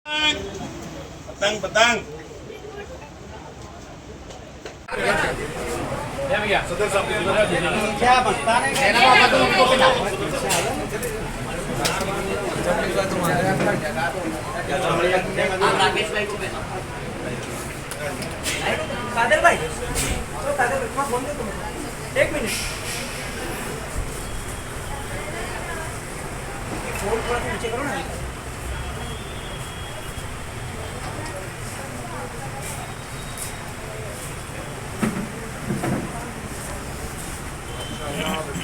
पतंग पतंग कादर भाई फोन दे तुम 1 मिनट फोन थोड़ा सा नीचे करो ना।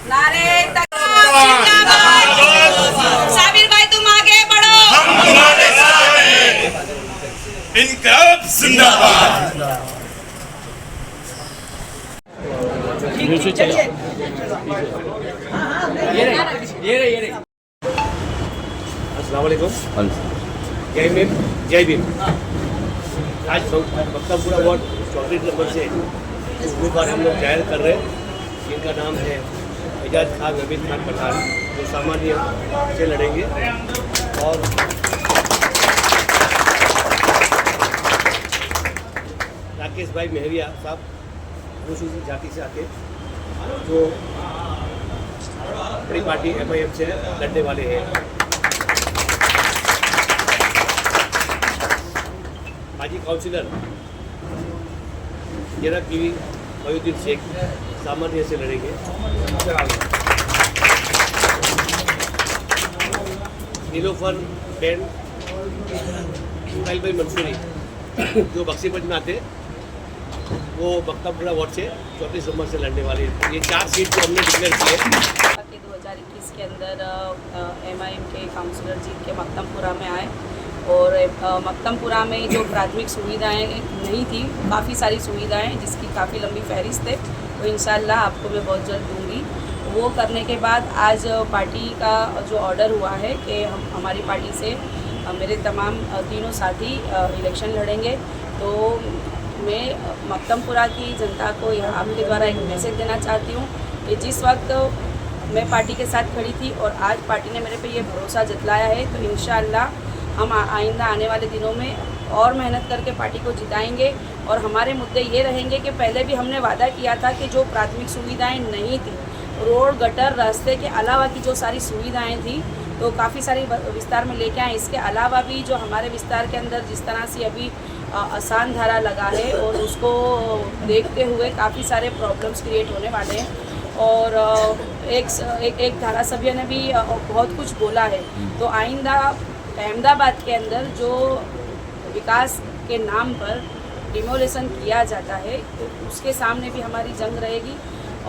नारे साबिर भाई तुम आगे बढ़ो, हम तुम्हारे साथ हैं। इनकलाब जिंदाबाद। अस्सलाम वालेकुम। जय भीम जय भीम। आज मक्तमपुरा वार्ड 34 नंबर से उम्मीदवार हम लोग जाहिर कर रहे हैं, जिनका नाम है एजाज खान नवीद खान पठान, जो सामान्य से लड़ेंगे। और राकेश भाई मेहरिया साहब अनुसूचित जाति से आते, जो बड़ी पार्टी MIM से लड़ने वाले हैं। माजी काउंसिलर जनाब बीवी मयूद्दीन शेख सामान्य से लड़ेंगे। नीलोफर बेन इस्माइल भाई मंसूरी, जो बक्सीगंज में आते, वो मक्तमपुरा वार्ड से 34 नंबर से लड़ने वाले हैं। ये 4 सीट जो हमने डिक्लेयर की है। 2021 के अंदर MIM के काउंसलर जीत के मक्तमपुरा में आए और मक्तमपुरा में जो प्राथमिक सुविधाएं नहीं थी, काफ़ी सारी सुविधाएं जिसकी काफ़ी लंबी फहरिस्त है, तो इंशाल्लाह आपको मैं बहुत जल्द दूंगी। वो करने के बाद आज पार्टी का जो ऑर्डर हुआ है कि हमारी पार्टी से मेरे तमाम तीनों साथी इलेक्शन लड़ेंगे। तो मैं मक्तमपुरा की जनता को यहाँ आपके द्वारा एक मैसेज देना चाहती हूँ कि जिस वक्त मैं पार्टी के साथ खड़ी थी और आज पार्टी ने मेरे पे ये भरोसा जतलाया है, तो इंशाल्लाह हम आइंदा आने वाले दिनों में और मेहनत करके पार्टी को जिताएंगे। और हमारे मुद्दे ये रहेंगे कि पहले भी हमने वादा किया था कि जो प्राथमिक सुविधाएं नहीं थी, रोड गटर रास्ते के अलावा की जो सारी सुविधाएं थी, तो काफ़ी सारी विस्तार में लेके आए। इसके अलावा भी जो हमारे विस्तार के अंदर जिस तरह से अभी आसान धारा लगा है और उसको देखते हुए काफ़ी सारे प्रॉब्लम्स क्रिएट होने वाले हैं। और एक धारासभ्य ने भी बहुत कुछ बोला है, तो आइंदा अहमदाबाद के अंदर जो विकास के नाम पर डिमोलेशन किया जाता है, तो उसके सामने भी हमारी जंग रहेगी।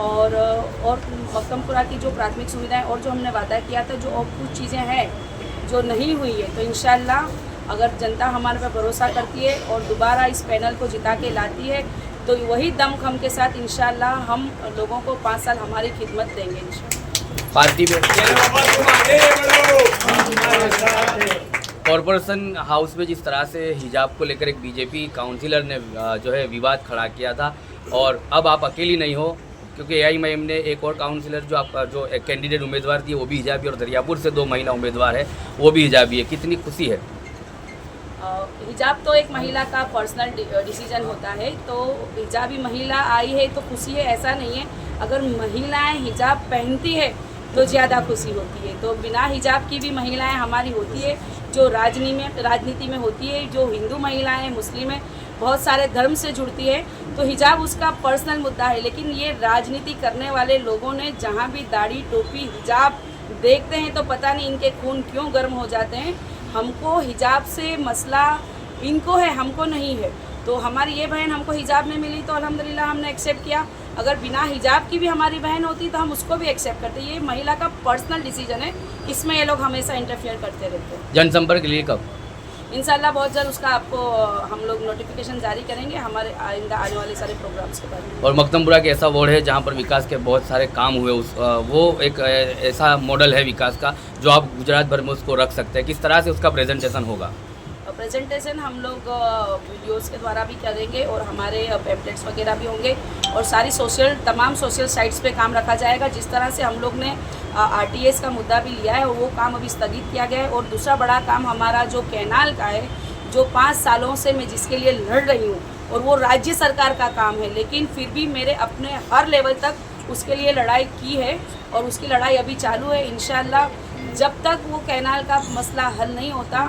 और मक्तमपुरा की जो प्राथमिक सुविधाएं और जो हमने वादा किया था, जो और कुछ चीज़ें हैं जो नहीं हुई है, तो इंशाल्लाह अगर जनता हमारे पर भरोसा करती है और दोबारा इस पैनल को जिता के लाती है, तो वही दमखम के साथ इंशाल्लाह हम लोगों को 5 साल हमारी खिदमत देंगे इंशाल्लाह। पार्टी में कॉरपोरेशन हाउस में जिस तरह से हिजाब को लेकर एक बीजेपी काउंसिलर ने जो है विवाद खड़ा किया था, और अब आप अकेली नहीं हो, क्योंकि AIMIM ने एक और काउंसिलर जो आपका जो एक कैंडिडेट उम्मीदवार थी वो भी हिजाबी, और दरियापुर से 2 महिला उम्मीदवार है वो भी हिजाबी है, कितनी खुशी है? हिजाब तो एक महिला का पर्सनल डिसीजन होता है, तो हिजाबी महिला आई है तो खुशी है, ऐसा नहीं है। अगर महिलाएं हिजाब पहनती है तो ज़्यादा खुशी होती है। तो बिना हिजाब की भी महिलाएं हमारी होती है, जो राजनीति में होती है, जो हिंदू महिलाएं, मुस्लिम है, बहुत सारे धर्म से जुड़ती है, तो हिजाब उसका पर्सनल मुद्दा है। लेकिन ये राजनीति करने वाले लोगों ने जहाँ भी दाढ़ी टोपी हिजाब देखते हैं तो पता नहीं इनके खून क्यों गर्म हो जाते हैं। हमको हिजाब से मसला इनको है, हमको नहीं है। तो हमारी ये बहन हमको हिजाब में मिली तो अल्हम्दुलिल्लाह हमने एक्सेप्ट किया। अगर बिना हिजाब की भी हमारी बहन होती तो हम उसको भी एक्सेप्ट करते। ये महिला का पर्सनल डिसीजन है, इसमें ये लोग हमेशा इंटरफियर करते रहते हैं। जनसंपर्क के लिए कब? इंशाल्लाह बहुत जल्द उसका आपको हम लोग नोटिफिकेशन जारी करेंगे हमारे आइंदा आने वाले सारे प्रोग्राम्स के बारे में। और मक्तमपुरा के ऐसा वार्ड है जहाँ पर विकास के बहुत सारे काम हुए, वो एक ऐसा मॉडल है विकास का जो आप गुजरात भर में उसको रख सकते हैं। किस तरह से उसका प्रेजेंटेशन होगा? प्रेजेंटेशन हम लोग वीडियोस के द्वारा भी करेंगे और हमारे पैम्पलेट्स वगैरह भी होंगे और सारी तमाम सोशल साइट्स पे काम रखा जाएगा। जिस तरह से हम लोग ने RTS का मुद्दा भी लिया है और वो काम अभी स्थगित किया गया है। और दूसरा बड़ा काम हमारा जो कैनाल का है, जो 5 सालों से मैं जिसके लिए लड़ रही हूँ, और वो राज्य सरकार का काम है, लेकिन फिर भी मेरे अपने हर लेवल तक उसके लिए लड़ाई की है और उसकी लड़ाई अभी चालू है। इंशाल्लाह जब तक वो कैनाल का मसला हल नहीं होता,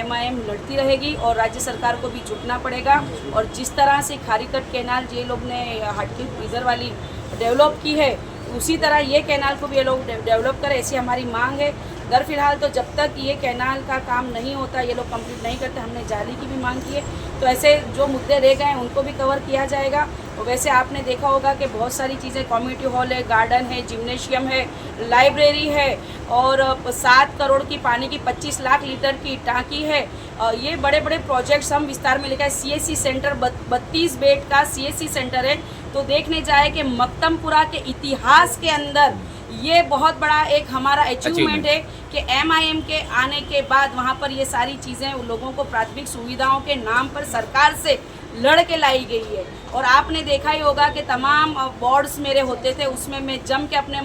MIM लड़ती रहेगी और राज्य सरकार को भी झुकना पड़ेगा। और जिस तरह से खारीकट कैनाल ये लोग ने हाटकिल ब्रिजर वाली डेवलप की है, उसी तरह ये कैनाल को भी ये लोग डेवलप करें, ऐसी हमारी मांग है। दर फिलहाल तो जब तक ये कैनाल का काम नहीं होता, ये लोग कंप्लीट नहीं करते, हमने जाली की भी मांग की है। तो ऐसे जो मुद्दे रह गए हैं उनको भी कवर किया जाएगा। और वैसे आपने देखा होगा कि बहुत सारी चीज़ें, कम्युनिटी हॉल है, गार्डन है, जिम्नेशियम है, लाइब्रेरी है, और 7 करोड़ की पानी की 25 लाख लीटर की टांकी है। ये बड़े बड़े प्रोजेक्ट्स हम विस्तार में लिखा है। CSC सेंटर 32 बेड का CSC सेंटर है। तो देखने जाए कि मक्तमपुरा के इतिहास के अंदर ये बहुत बड़ा एक हमारा अचीवमेंट है कि MIM के आने के बाद वहाँ पर ये सारी चीज़ें उन लोगों को प्राथमिक सुविधाओं के नाम पर सरकार से लड़ के लाई गई है। और आपने देखा ही होगा कि तमाम बोर्ड्स मेरे होते थे, उसमें मैं जम के अपने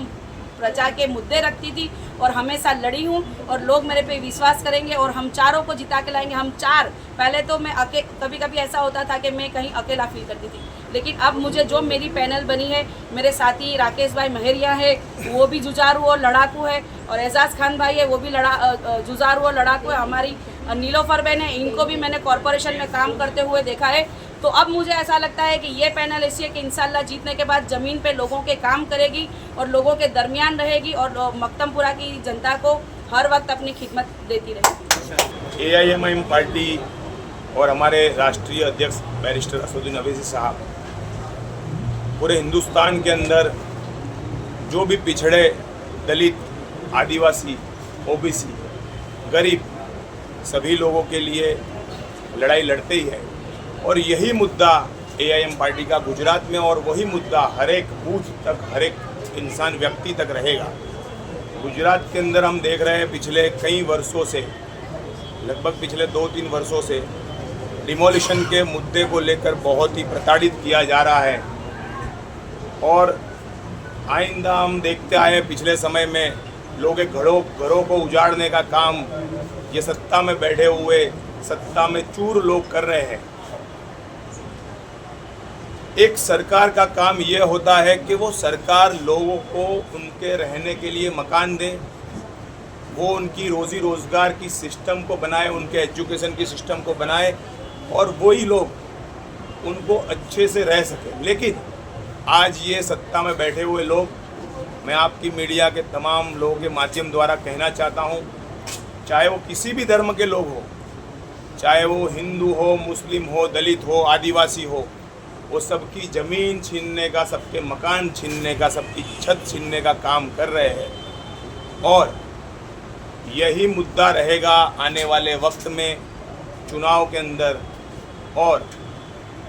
प्रजा के मुद्दे रखती थी और हमेशा लड़ी हूँ, और लोग मेरे पे विश्वास करेंगे और हम चारों को जिता के लाएंगे। हम चार, पहले तो मैं कभी कभी ऐसा होता था कि मैं कहीं अकेला फील करती थी, लेकिन अब मुझे जो मेरी पैनल बनी है, मेरे साथी राकेश भाई महरिया है, वो भी जुझारू और लड़ाकू है, और एजाज खान भाई है, वो भी जुझारू और लड़ाकू है। हमारी नीलोफर बहन है, इनको भी मैंने कॉरपोरेशन में काम करते हुए देखा है। तो अब मुझे ऐसा लगता है कि ये पैनल ऐसी है कि इंशाल्लाह जीतने के बाद ज़मीन पे लोगों के काम करेगी और लोगों के दरमियान रहेगी और मक्तमपुरा की जनता को हर वक्त अपनी खिदमत देती रहेगी। AIMIM पार्टी और हमारे राष्ट्रीय अध्यक्ष बैरिस्टर असदुद्दीन अवैसी साहब पूरे हिंदुस्तान के अंदर जो भी पिछड़े, दलित, आदिवासी, OBC, गरीब, सभी लोगों के लिए लड़ाई लड़ते ही है। और यही मुद्दा AIM पार्टी का गुजरात में, और वही मुद्दा हर एक बूथ तक, हर एक इंसान, व्यक्ति तक रहेगा। गुजरात के अंदर हम देख रहे हैं पिछले कई वर्षों से, लगभग पिछले 2-3 वर्षों से डिमोलिशन के मुद्दे को लेकर बहुत ही प्रताड़ित किया जा रहा है। और आइंदा हम देखते आए पिछले समय में लोग घरों को उजाड़ने का काम ये सत्ता में बैठे हुए, सत्ता में चूर लोग कर रहे हैं। एक सरकार का काम यह होता है कि वो सरकार लोगों को उनके रहने के लिए मकान दे, वो उनकी रोज़ी रोज़गार की सिस्टम को बनाए, उनके एजुकेशन की सिस्टम को बनाए, और वही लोग उनको अच्छे से रह सके। लेकिन आज ये सत्ता में बैठे हुए लोग, मैं आपकी मीडिया के तमाम लोगों के माध्यम द्वारा कहना चाहता हूँ, चाहे वो किसी भी धर्म के लोग हो, चाहे वो हिंदू हो, मुस्लिम हो, दलित हो, आदिवासी हो, वो सबकी ज़मीन छीनने का, सबके मकान छीनने का, सबकी छत छीनने का काम कर रहे हैं। और यही मुद्दा रहेगा आने वाले वक्त में चुनाव के अंदर। और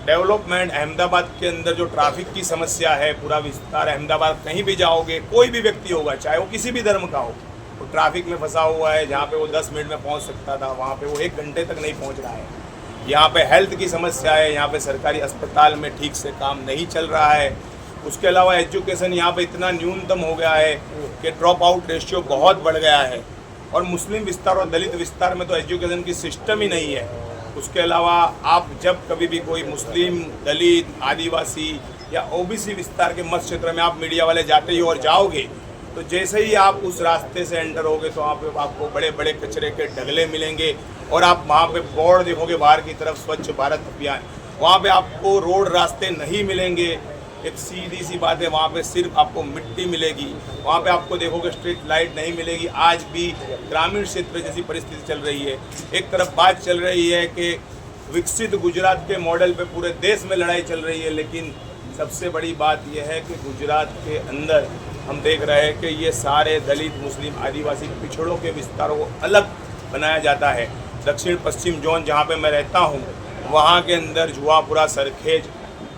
डेवलपमेंट अहमदाबाद के अंदर जो ट्रैफिक की समस्या है, पूरा विस्तार अहमदाबाद, कहीं भी जाओगे, कोई भी व्यक्ति होगा, चाहे वो किसी भी धर्म का हो, वो ट्रैफिक में फंसा हुआ है। जहाँ पे वो 10 मिनट में पहुँच सकता था, वहाँ पे वो 1 घंटे तक नहीं पहुँच रहा है। यहाँ पे हेल्थ की समस्या है, यहाँ पे सरकारी अस्पताल में ठीक से काम नहीं चल रहा है। उसके अलावा एजुकेशन यहाँ पे इतना न्यूनतम हो गया है कि ड्रॉप आउट रेशियो बहुत बढ़ गया है। और मुस्लिम विस्तार और दलित विस्तार में तो एजुकेशन की सिस्टम ही नहीं है। उसके अलावा आप जब कभी भी कोई मुस्लिम, दलित, आदिवासी या OBC विस्तार के मत क्षेत्र में आप मीडिया वाले जाते ही और जाओगे, तो जैसे ही आप उस रास्ते से एंटर होगे तो आपको बड़े बड़े कचरे के ढगले मिलेंगे, और आप वहाँ पे बोर्ड देखोगे बाहर की तरफ, स्वच्छ भारत अभियान, वहाँ पे आपको रोड रास्ते नहीं मिलेंगे। एक सीधी सी बात है, वहाँ पे सिर्फ आपको मिट्टी मिलेगी। वहाँ पे आपको देखोगे स्ट्रीट लाइट नहीं मिलेगी। आज भी ग्रामीण क्षेत्र जैसी परिस्थिति चल रही है। एक तरफ बात चल रही है कि विकसित गुजरात के मॉडल पे पूरे देश में लड़ाई चल रही है, लेकिन सबसे बड़ी बात यह है कि गुजरात के अंदर हम देख रहे हैं कि ये सारे दलित, मुस्लिम, आदिवासी पिछड़ों के विस्तारों को अलग बनाया जाता है। दक्षिण पश्चिम जोन जहाँ पे मैं रहता हूँ, वहाँ के अंदर जुआपुरा, सरखेज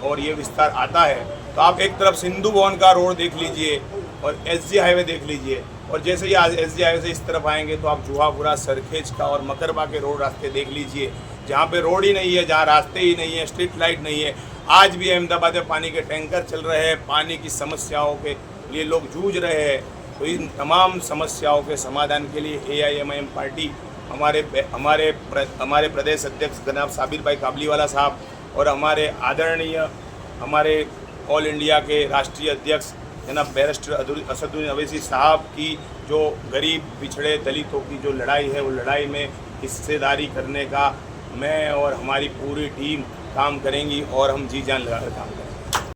और ये विस्तार आता है। तो आप एक तरफ सिंधु भवन का रोड देख लीजिए और SG हाईवे देख लीजिए, और जैसे ही आज SG हाईवे से इस तरफ आएंगे तो आप जुआपुरा, सरखेज का और मकरबा के रोड रास्ते देख लीजिए, जहाँ पे रोड ही नहीं है, जहाँ रास्ते ही नहीं है, स्ट्रीट लाइट नहीं है। आज भी अहमदाबाद में पानी के टैंकर चल रहे हैं, पानी की समस्याओं के लिए लोग जूझ रहे हैं। तो इन तमाम समस्याओं के समाधान के लिए AIMIM पार्टी हमारे प्रदेश अध्यक्ष जनाब साबिर भाई काबलीवाला साहब और हमारे आदरणीय हमारे ऑल इंडिया के राष्ट्रीय अध्यक्ष जनाब बैरिस्टर असदुद्दीन अवैसी साहब की जो गरीब पिछड़े दलितों की जो लड़ाई है, वो लड़ाई में हिस्सेदारी करने का मैं और हमारी पूरी टीम काम करेंगी और हम जी जान लगा कर काम करेंगे।